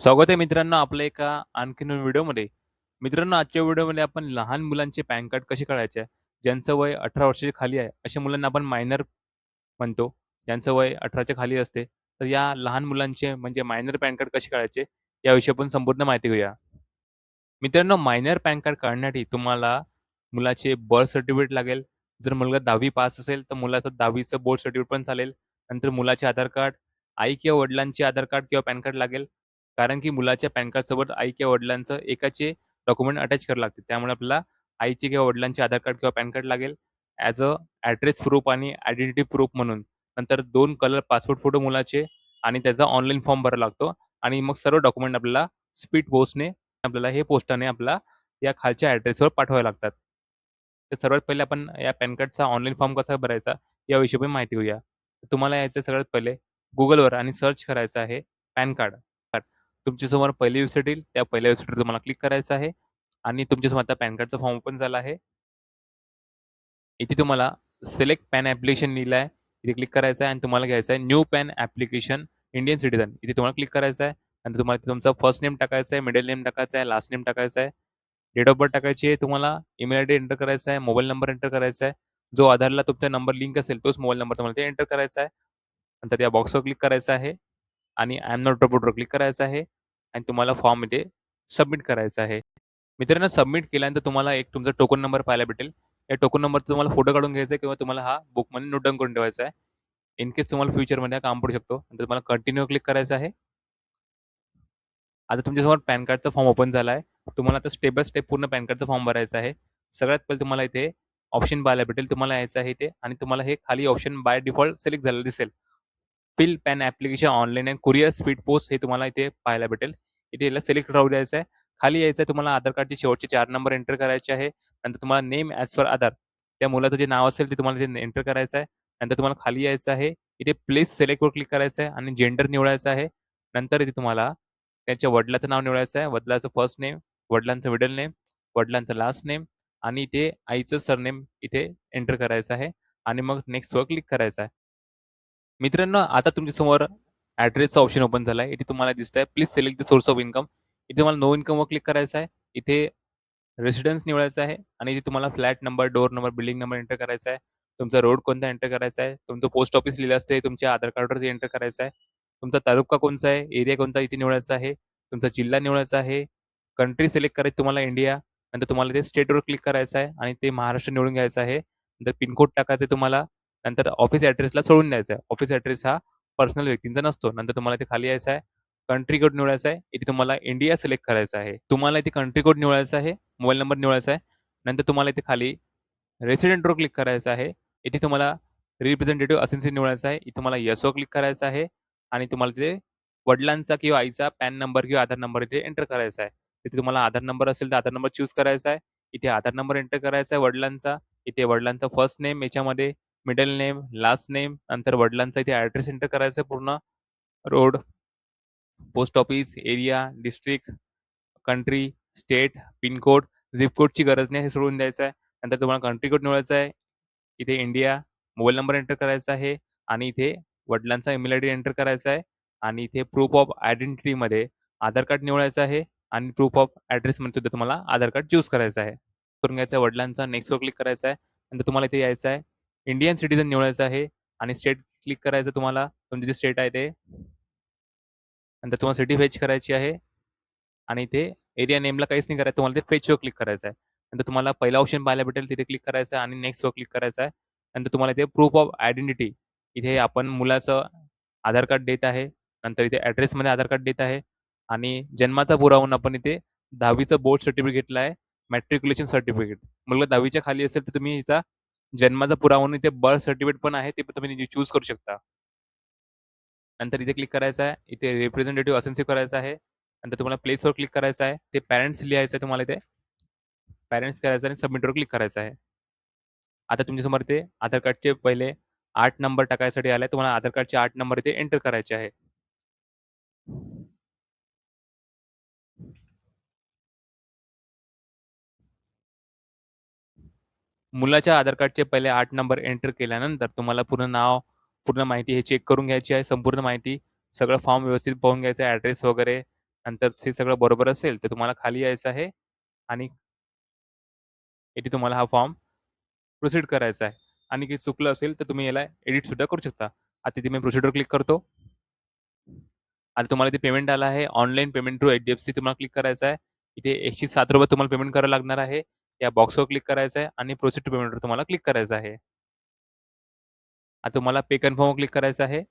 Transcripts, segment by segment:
स्वागत आहे मित्रांनो आपल्या एका आणखीन व्हिडिओमध्ये. मित्रांनो आजच्या व्हिडिओमध्ये आपण लहान मुलांचे पॅन कार्ड कसे काढायचे आहे. ज्यांचं वय 18 वर्षाच्या खाली आहे, अशा मुलांना आपण मायनर म्हणतो. ज्यांचं वय 18च्या खाली असते. तर या लहान मुलांचे म्हणजे मायनर पॅन कार्ड कसे काढायचे, याविषयी आपण संपूर्ण माहिती घेऊया. मित्रांनो मायनर पॅन कार्ड काढण्यासाठी तुम्हाला मुलाचे बर्थ सर्टिफिकेट लागेल. जर मुलगा 10वी पास असेल, तर मुलाचं 10वीचं बोर्ड सर्टिफिकेट पण चालेल. नंतर मुलाचे आधार कार्ड, आई किंवा वडिलांचे आधार कार्ड किंवा पॅन कार्ड लागेल. कारण की मुलाच्या पॅन कार्डसोबत आई किंवा वडिलांचं एकाचे डॉक्युमेंट अटॅच करावे लागते. त्यामुळे आपल्याला आईचे किंवा वडिलांचे आधार कार्ड किंवा पॅन कार्ड लागेल. ॲज अ ॲड्रेस प्रूफ आणि आयडेंटिटी प्रूफ म्हणून. नंतर 2 कलर पासपोर्ट फोटो मुलाचे आणि त्याचा ऑनलाईन फॉर्म भरावा लागतो आणि मग सर्व डॉक्युमेंट आपल्याला स्पीड पोस्टने आपल्याला हे पोस्टाने आपल्याला या खालच्या ॲड्रेसवर पाठवावे लागतात. तर सर्वात पहिले आपण या पॅन कार्डचा ऑनलाईन फॉर्म कसा भरायचा याविषयी पण माहिती घेऊया. तुम्हाला यायचं सगळ्यात पहिले Googleवर आणि सर्च करायचं आहे पॅन कार्ड. तुमच्यासमोर पहिली वेबसाईट येईल. त्या पहिल्या वेबसाईटवर तुम्हाला क्लिक करायचं आहे आणि तुमच्यासमोर आता पॅन कार्डचा फॉर्म ओपन झाला आहे. इथे तुम्हाला सिलेक्ट पॅन ॲप्लिकेशन लिहिलं आहे. इथे क्लिक करायचं आहे आणि तुम्हाला घ्यायचं आहे new pan application Indian citizen. इथे तुम्हाला क्लिक करायचं आहे. नंतर तुम्हाला इथे तुमचा फर्स्ट नेम टाकायचा आहे, मिडल नेम टाकायचा आहे, लास्ट नेम टाकायचा आहे. डेट ऑफ बर्थ टाकायची आहे तुम्हाला, ईमेल आयडी एंटर करायचा आहे, मोबाईल नंबर एंटर करायचा आहे. जो आधारला तुमचा नंबर लिंक असेल तोच मोबाईल नंबर तुम्हाला ते एंटर करायचा आहे. नंतर या बॉक्सवर क्लिक करायचं आहे आणि आय एम नॉट रोबोटवर क्लिक करायचं आहे आणि तुम्हाला फॉर्म इथे सबमिट करायचा आहे. मित्रांनो सबमिट केल्यानंतर तुम्हाला एक तुमचा टोकन नंबर पाहायला भेटेल. या टोकन नंबरचा तुम्हाला फोटो काढून घ्यायचा आहे किंवा तुम्हाला हा बुकमध्ये नोट डाउन करून ठेवायचा आहे. इन केस तुम्हाला फ्युचरमध्ये हा काम पडू शकतो. नंतर तुम्हाला कंटिन्यूवर क्लिक करायचं आहे. आता तुमच्यासमोर पॅन कार्डचा फॉर्म ओपन झाला आहे. तुम्हाला आता स्टेप बाय स्टेप पूर्ण पॅन कार्डचा फॉर्म भरायचा आहे. सगळ्यात पहिले तुम्हाला इथे ऑप्शन पाहायला भेटेल. तुम्हाला यायचं आहे इथे आणि तुम्हाला हे खाली ऑप्शन बाय डिफॉल्ट सिलेक्ट झालेलं दिसेल. Fill PAN application online and courier speed post हे तुम्हाला इथे पाहायला भेटेल. इथे याला सिलेक्ट राहू द्यायचं आहे. खाली यायचं आहे तुम्हाला आधार कार्डचे शेवटचे 4 नंबर एंटर करायचे आहे. नंतर तुम्हाला नेम ॲज पर आधार त्या मुलाचं जे नाव असेल ते तुम्हाला इथे एंटर करायचं आहे. नंतर तुम्हाला खाली यायचं आहे. इथे प्लेस सिलेक्टवर क्लिक करायचं आहे आणि जेंडर निवडायचं आहे. नंतर इथे तुम्हाला त्यांच्या वडिलाचं नाव निवडायचं आहे. वडिलांचं फर्स्ट नेम, वडिलांचं मिडल नेम, वडिलांचं लास्ट नेम आणि इथे आईचं सरनेम इथे एंटर करायचं आहे आणि मग नेक्स्टवर क्लिक करायचं आहे. मित्रांनो, आता तुमच्यासमोर ॲड्रेसचा ऑप्शन ओपन झाला आहे. इथे तुम्हाला दिसतंय please select the source of income. इथे तुम्हाला नो इन्कमवर क्लिक करायचं आहे. इथे रेसिडेन्स निवडायचा आहे आणि इथे तुम्हाला flat number, door number, building number enter करायचा आहे. तुमचा रोड कोणता एंटर करायचा आहे. तुमचं पोस्ट ऑफिस लिहिलं असते तुमच्या आधार कार्डवरती एंटर करायचं आहे. तुमचा तालुका कोणचा आहे, एरिया कोणता इथे निवडायचा आहे. तुमचा जिल्हा निवडायचा आहे. कंट्री सिलेक्ट करायची तुम्हाला इंडिया. नंतर तुम्हाला ते स्टेटवर क्लिक करायचं आहे आणि ते महाराष्ट्र निवडून घ्यायचं आहे. नंतर पिनकोड टाकायचा आहे तुम्हाला. नंतर ऑफिस ॲड्रेसला सोडून द्यायचं आहे. ऑफिस ॲड्रेस हा पर्सनल व्यक्तींचा नसतो. नंतर तुम्हाला इथे खाली यायचं आहे. कंट्री कोड निवडायचा आहे. इथे तुम्हाला इंडिया सिलेक्ट करायचा आहे. तुम्हाला इथे कंट्री कोड निवडायचा आहे. मोबाईल नंबर निवडायचा आहे. नंतर तुम्हाला इथे खाली रेसिडेंटवर क्लिक करायचं आहे. इथे तुम्हाला रिप्रेझेंटेटिव्ह असेन्सी निवडायचा आहे. इथे तुम्हाला येसवर क्लिक करायचं आहे आणि तुम्हाला तिथे वडिलांचा किंवा आईचा पॅन नंबर किंवा आधार नंबर इथे एंटर करायचा आहे. तिथे तुम्हाला आधार नंबर असेल तर आधार नंबर चूज करायचा आहे. इथे आधार नंबर एंटर करायचा आहे वडिलांचा. इथे वडिलांचा फर्स्ट नेम याच्यामध्ये मिडल नेम, लास्ट नेम, नंतर वडिलांचा इथे ॲड्रेस एंटर करायचा आहे पूर्ण. Road, post office, area, district, country, state, PIN code, zip कोडची गरज नाही, हे सोडून द्यायचं आहे. नंतर तुम्हाला कंट्री कोड निवडायचा आहे. इथे इंडिया, मोबाईल नंबर एंटर करायचा आहे आणि इथे वडिलांचा ईमेल आयडी एंटर करायचा आहे आणि इथे प्रूफ ऑफ आयडेंटिटीमध्ये आधार कार्ड निवडायचं आहे आणि प्रूफ ऑफ ॲड्रेसमध्ये सुद्धा तुम्हाला आधार कार्ड चूज करायचं आहे. करून घ्यायचा आहे वडिलांचा, नेक्स्टवर क्लिक करायचा आहे. नंतर तुम्हाला इथे यायचं आहे. इंडियन सिटिझन निवडायचं आहे आणि स्टेट क्लिक करायचं तुम्हाला. तुमची जी स्टेट आहे ते. नंतर तुम्हाला सिटी फेच करायची आहे आणि इथे एरिया नेमला काहीच नाही करायचं. तुम्हाला ते फेचवर क्लिक करायचं आहे. नंतर तुम्हाला पहिला ऑप्शन पाहायला भेटेल तिथे क्लिक करायचं आहे आणि नेक्स्टवर क्लिक करायचं आहे. नंतर तुम्हाला इथे प्रूफ ऑफ आयडेंटिटी इथे आपण मुलाचं आधार कार्ड देत आहे. नंतर इथे ॲड्रेसमध्ये आधार कार्ड देत आहे आणि जन्माचा पुरावा म्हणून आपण इथे 10वीचं बोर्ड सर्टिफिकेट घेतलं आहे. Matriculation certificate. मुलगा 10वीच्या खाली असेल तर तुम्ही हिचा जन्माचा पुरावा म्हणून इथे बर्थ सर्टिफिकेट पण आहे. ते पण तुम्ही चूज करू शकता. नंतर इथे क्लिक करायचं आहे. इथे रिप्रेझेंटेटिव्ह असेन्सी करायचं आहे. नंतर तुम्हाला प्लेसवर क्लिक करायचं आहे. ते पॅरेंट्स लिहायचं आहे तुम्हाला इथे. पॅरेंट्स करायचं आणि सबमिटवर क्लिक करायचं आहे. आता तुमच्यासमोर ते आधार कार्डचे पहिले 8 नंबर टाकायसाठी आले. तुम्हाला आधार कार्डचे 8 नंबर इथे एंटर करायचे आहे. मुलाच्या आधार कार्डचे पहिले 8 नंबर एंटर केल्यानंतर तुम्हाला पूर्ण नाव, पूर्ण माहिती हे चेक करून घ्यायची आहे. संपूर्ण माहिती, सगळं फॉर्म व्यवस्थित पाहून घ्यायचं आहे, ॲड्रेस वगैरे. नंतर ते सगळं बरोबर असेल, तर तुम्हाला खाली यायचं आहे आणि इथे तुम्हाला हा फॉर्म प्रोसीड करायचा आहे आणि काही चुकलं असेल, तर तुम्ही याला एडिटसुद्धा करू शकता. आता इथे मी प्रोसीडवर क्लिक करतो. आता तुम्हाला इथे पेमेंट आलं आहे. ऑनलाईन पेमेंट थ्रू एच-डी-एफ-सी तुम्हाला क्लिक करायचं आहे. इथे ₹107 तुम्हाला पेमेंट करावं लागणार आहे. या बॉक्सवर क्लिक करायचं आहे आणि प्रोसीड टू पेमेंटवर तुम्हाला क्लिक करायचं आहे. आता तुम्हाला पे कन्फर्मवर क्लिक करायचं आहे.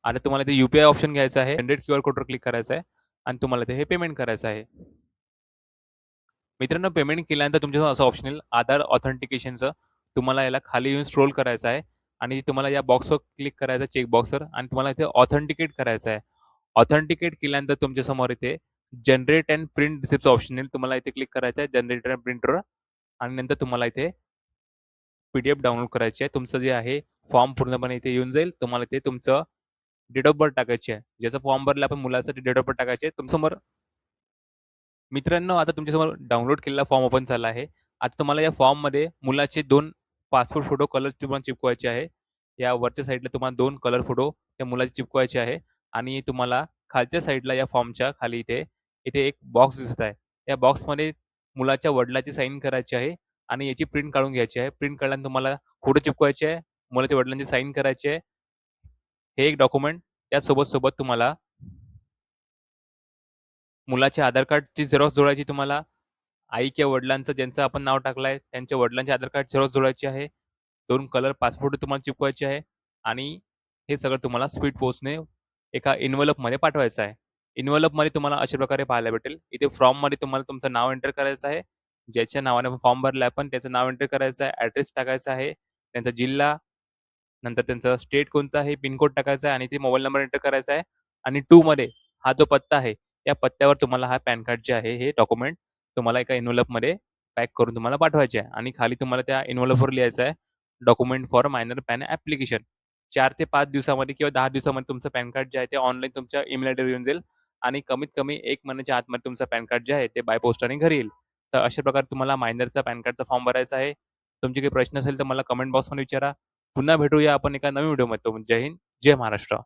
आता तुम्हाला इथे यू ऑप्शन घ्यायचा आहे. जनरेट क्यूआर कोडवर क्लिक करायचं आहे आणि तुम्हाला ते हे पेमेंट करायचं आहे. मित्रांनो, पेमेंट केल्यानंतर तुमच्यासमोर असं ऑप्शन येईल आधार ऑथेंटिकेशनचं. तुम्हाला याला खाली येऊन स्क्रोल करायचं आहे आणि तुम्हाला या बॉक्सवर क्लिक करायचं आहे, चेक बॉक्सवर आणि तुम्हाला इथे ऑथेंटिकेट करायचं आहे. ऑथेंटिकेट केल्यानंतर तुमच्यासमोर इथे जनरेट अँड प्रिंट रिसिप्टचं ऑप्शन येईल. तुम्हाला इथे क्लिक करायचं आहे जनरेट अँड प्रिंटवर आणि नंतर तुम्हाला इथे पी-डी-एफ डाउनलोड करायची आहे. तुमचं जे आहे फॉर्म पूर्णपणे इथे येऊन जाईल. तुम्हाला इथे तुमचं डेट ऑफ बर्थ टाकायची आहे. ज्याचा फॉर्म भरला आपण मुलासाठी डेट ऑफ बर्थ टाकायची आहे. तुमच्यासमोर मित्रांनो, आता तुमच्यासमोर डाउनलोड केलेला फॉर्म ओपन झाला आहे. आता तुम्हाला या फॉर्ममध्ये मुलाचे 2 पासपोर्ट फोटो कलर तुम्हाला चिपकवायचे आहे. या वरच्या साइडला तुम्हाला 2 कलर फोटो त्या मुलाचे चिपकवायचे आहे आणि तुम्हाला खालच्या साइडला या फॉर्मच्या खाली इथे इथे एक बॉक्स दिसत आहे. या बॉक्समध्ये मुलाच्या वडिलांची साइन करायची आहे आणि याची प्रिंट काढून घ्यायची आहे. प्रिंट काढल्यानंतर तुम्हाला फोटो चिपकवायचे आहे. मुलाच्या वडिलांची साइन करायची आहे. हे एक डॉक्युमेंट त्यासोबत तुम्हाला मुलाच्या आधार कार्डची झेरॉक्स जोडायची तुम्हाला. आई किंवा वडिलांचं ज्यांचं आपण नाव टाकलंय, त्यांच्या वडिलांचे आधार कार्ड झेरॉक्स जोडायची आहे. 2 कलर पासपोर्ट तुम्हाला चिपकवायचे आहे आणि हे सगळं तुम्हाला स्पीड पोस्टने एका एन्व्हलपमध्ये पाठवायचं आहे. एन्व्हलपमध्ये तुम्हाला अशा प्रकारे पाहायला भेटेल. इथे फॉर्ममध्ये तुम्हाला तुमचं नाव एंटर करायचं आहे. ज्याच्या नावाने फॉर्म भरला आपण त्याचं नाव एंटर करायचं आहे. ॲड्रेस टाकायचा आहे. त्यांचा जिल्हा, नंतर त्यांचं स्टेट कोणतं आहे, पिनकोड टाकायचा आहे आणि ते मोबाईल नंबर एंटर करायचा आहे आणि 2 मध्ये हा जो पत्ता आहे, त्या पत्त्यावर तुम्हाला हा पॅन कार्ड जे आहे, हे डॉक्युमेंट तुम्हाला एका एन्व्हलपमध्ये पॅक करून तुम्हाला पाठवायचे आहे आणि खाली तुम्हाला त्या एन्व्हलपवर लिहायचं आहे, document for minor pan application. 4 ते 5 दिवसामध्ये किंवा 10 दिवसामध्ये तुमचं पॅन कार्ड जे आहे, ते ऑनलाईन तुमच्या ईमेल आयडीवर येऊन जाईल आणि कमीत कमी 1 महिन्याच्या आतमध्ये तुमचं पॅन कार्ड जे आहे, ते बाय पोस्टाने घरी येईल. तर अशा प्रकारे तुम्हाला मायनरचा पॅन कार्डचा फॉर्म भरायचा आहे. तुमचे काही प्रश्न असेल तर मला कमेंट बॉक्समध्ये विचारा. पुन्हा भेटूया आपण एका नवीन व्हिडिओमध्ये. जय हिंद, जय महाराष्ट्र.